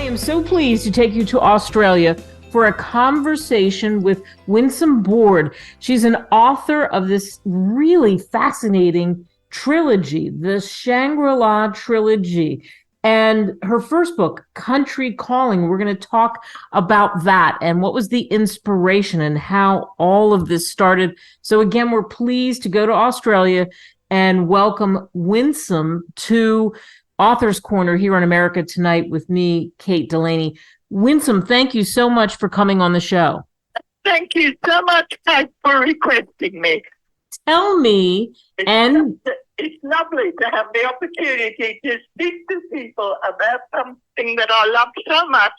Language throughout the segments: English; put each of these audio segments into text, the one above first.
am so pleased to take you to Australia for a conversation with Winsome Board. She's an author of this really fascinating trilogy, the Shangri-La Trilogy. And her first book, Country Calling, we're going to talk about that and what was the inspiration and how all of this started. So again, we're pleased to go to Australia and welcome Winsome to Author's Corner here on America Tonight with me, Kate Delaney. Winsome, thank you so much for coming on the show. Thank you so much, Kate, for requesting me. Tell me, it's lovely to have the opportunity to speak to people about something that I love so much,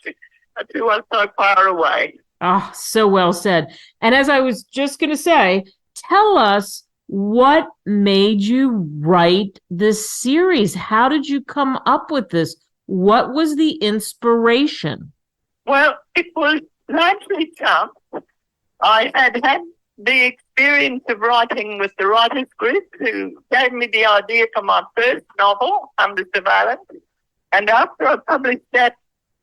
but who are so far away. Oh, so well said. And as I was just going to say, tell us what made you write this series? How did you come up with this? What was the inspiration? Well, it was largely chance. I had the experience of writing with the writers group who gave me the idea for my first novel, Under Surveillance. And after I published that,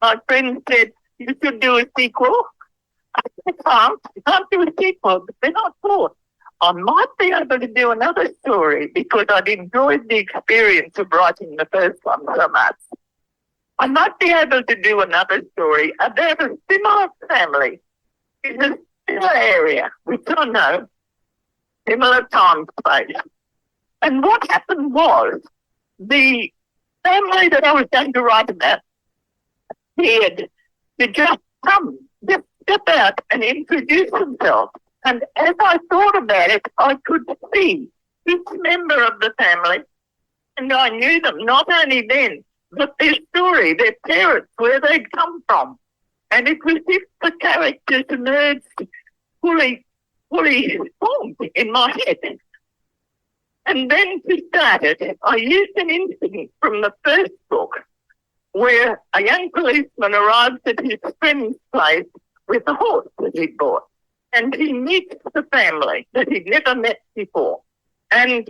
my friend said, you should do a sequel. I said, I can't do a sequel. But then I thought, I might be able to do another story because I'd enjoyed the experience of writing the first one so much. I might be able to do another story about a similar family in a similar area, which I know, similar time space. And what happened was the family that I was going to write about appeared to just step out and introduce themselves. And as I thought about it, I could see each member of the family, and I knew them not only then, but their story, their parents, where they'd come from. And it was as if the characters emerged fully formed in my head. And then to start it, I used an incident from the first book where a young policeman arrives at his friend's place with a horse that he'd bought. And he meets the family that he'd never met before. And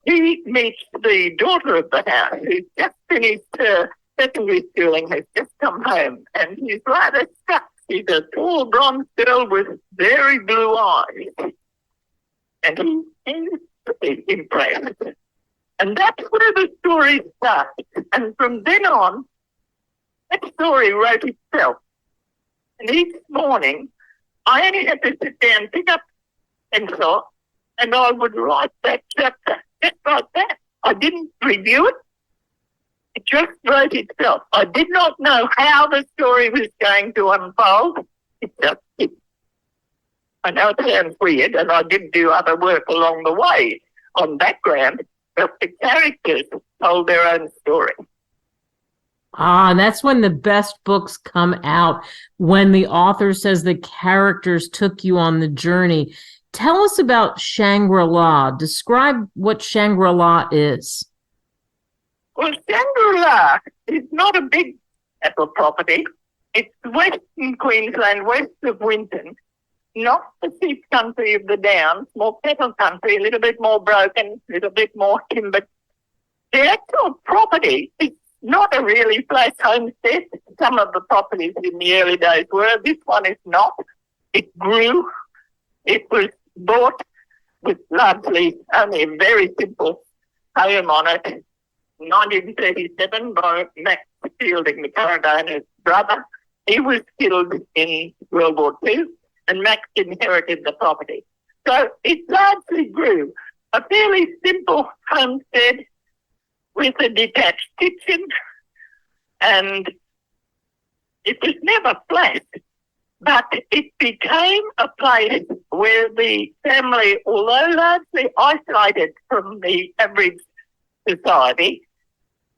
he meets the daughter of the house who's just finished her secondary schooling, has just come home. And he's rather struck. She's a tall, blonde girl with very blue eyes. And he's pretty impressed. And that's where the story starts. And from then on, that story wrote itself. And each morning, I only had to sit down, pick up pencil, and I would write that chapter just like that. I didn't review it. It just wrote itself. I did not know how the story was going to unfold. It just did. I know it sounds weird, and I did do other work along the way on background, but the characters told their own story. And that's when the best books come out, when the author says the characters took you on the journey. Tell us about Shangri-La. Describe what Shangri-La is. Well, Shangri-La is not a big apple property. It's Western Queensland, west of Winsome, not the sheep country of the Downs, more cattle country, a little bit more broken, a little bit more timbered. The actual property is not a really flat homestead. Some of the properties in the early days were. This one is not. It grew. It was bought with largely only a very simple home on it. 1937 by Max Fielding, the current owner's brother. He was killed in World War II, and Max inherited the property. So it largely grew. A fairly simple homestead with a detached kitchen, and it was never flat, but it became a place where the family, although largely isolated from the average society,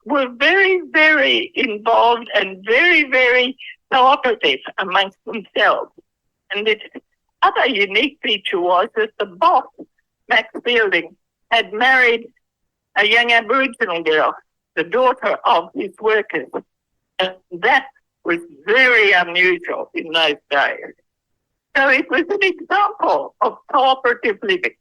were very, very involved and very, very cooperative amongst themselves. And its other unique feature was that the boss, Max Fielding, had married a young Aboriginal girl, the daughter of his workers. And that was very unusual in those days. So it was an example of cooperative living.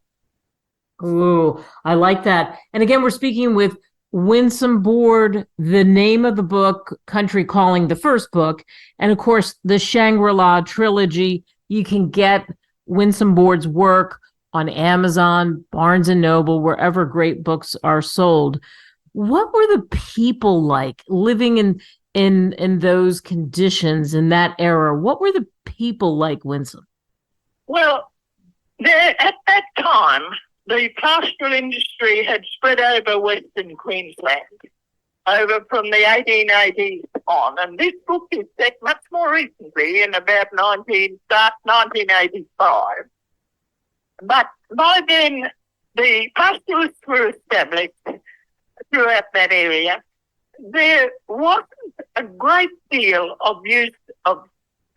Ooh, I like that. And again, we're speaking with Winsome Board, the name of the book, Country Calling, the first book, and of course the Shangri-La trilogy. You can get Winsome Board's work on Amazon, Barnes and Noble, wherever great books are sold. What were the people like living in those conditions in that era? What were the people like, Winsome? Well, at that time, the pastoral industry had spread over Western Queensland, over from the 1880s on. And this book is set much more recently in about 1985. But by then, the pastoralists were established throughout that area. There wasn't a great deal of use of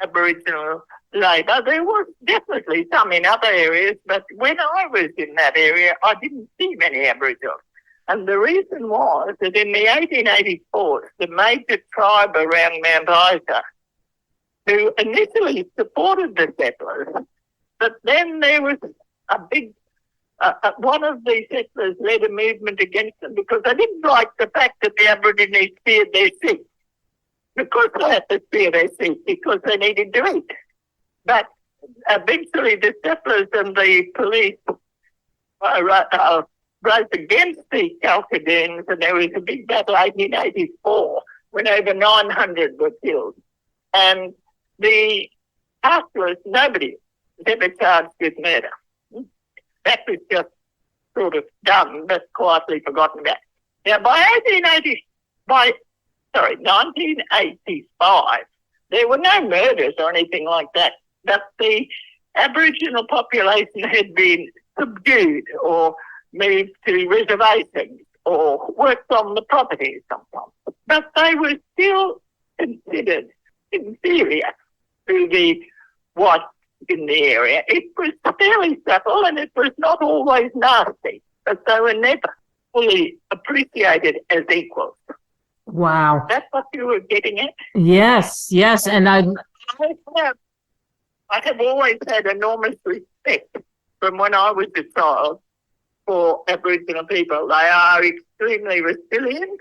Aboriginal labour. There was definitely some in other areas, but when I was in that area, I didn't see many Aboriginals. And the reason was that in the 1884, the major tribe around Mount Isa, who initially supported the settlers, but then there was a big, one of the settlers led a movement against them because they didn't like the fact that the Aborigines speared their sheep. Because they had to spear their sheep, because they needed to eat. But eventually the settlers and the police rose against the Calcadoons, and there was a big battle in 1884 when over 900 were killed. And the pastoralists, nobody was ever charged with murder. That was just sort of done, but quietly forgotten about. Now, by 1985, there were no murders or anything like that, but the Aboriginal population had been subdued or moved to reservations or worked on the properties sometimes. But they were still considered inferior to the whites in the area. It was fairly subtle and it was not always nasty, but they were never fully appreciated as equals. Wow. That's what you were getting at? Yes. And I have always had enormous respect from when I was a child for Aboriginal people. They are extremely resilient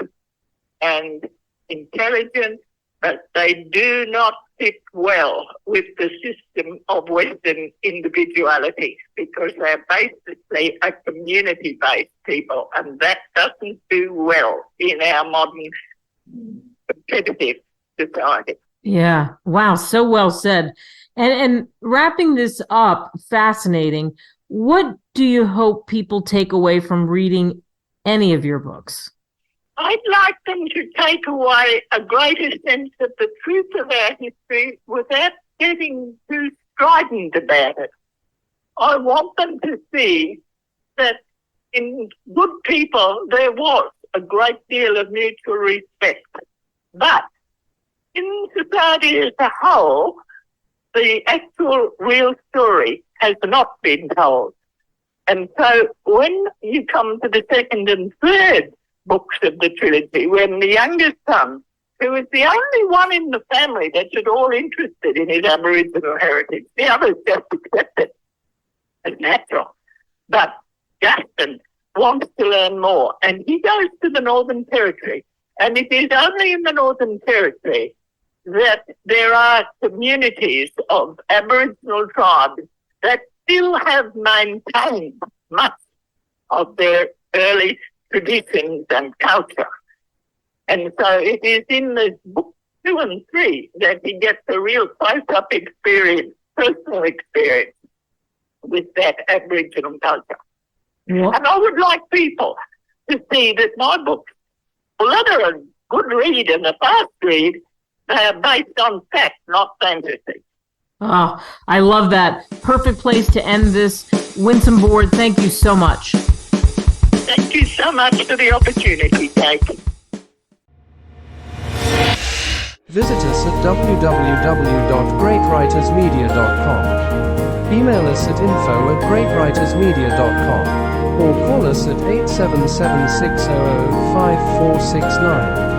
and intelligent, but they do not fit well with the system of Western individuality because they're basically a community-based people, and that doesn't do well in our modern competitive society. Yeah. Wow. So well said. And wrapping this up, fascinating. What do you hope people take away from reading any of your books? I'd like them to take away a greater sense of the truth of our history without getting too strident about it. I want them to see that in good people there was a great deal of mutual respect. But in society as a whole, the actual real story has not been told. And so when you come to the second and third books of the trilogy, when the youngest son, who was the only one in the family that's at all interested in his Aboriginal heritage, the others just accept it as natural. But Justin wants to learn more, and he goes to the Northern Territory. And it is only in the Northern Territory that there are communities of Aboriginal tribes that still have maintained much of their early traditions and culture. And so it is in the book 2 and 3 that he gets a real close-up experience, personal experience with that Aboriginal culture. Yeah. And I would like people to see that my books, although they're a good read and a fast read, they are based on fact, not fantasy. Oh, I love that. Perfect place to end this. Winsome Board, thank you so much. Thank you so much for the opportunity, Kate. Visit us at www.greatwritersmedia.com. Email us at info@greatwritersmedia.com or call us at 877-600-5469.